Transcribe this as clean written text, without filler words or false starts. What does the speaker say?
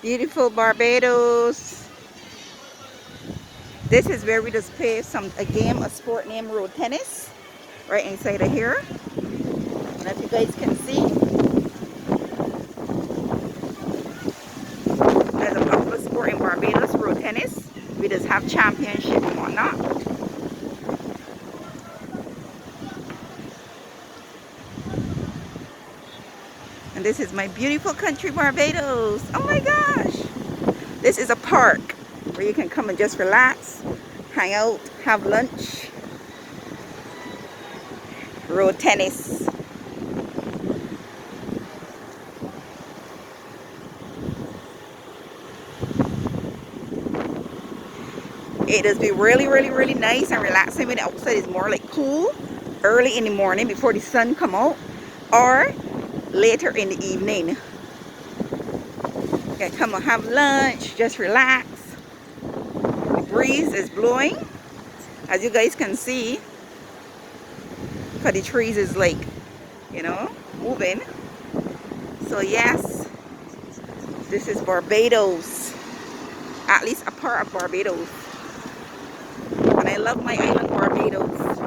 Beautiful Barbados. This is where we just play a game, a sport named road tennis, right inside of here. And as you guys can see, there's a popular sport in Barbados, road tennis. We just have championship and whatnot. And this is my beautiful country, Barbados. Oh my gosh! This is a park where you can come and just relax, hang out, have lunch, road tennis. It does be really nice and relaxing when the outside is more like cool, early in the morning before the sun come out, or later in the evening. You can come and have lunch, just relax. The breeze is blowing, as you guys can see, because the trees is like, moving. So yes, this is Barbados, at least a part of Barbados. And I love my island Barbados.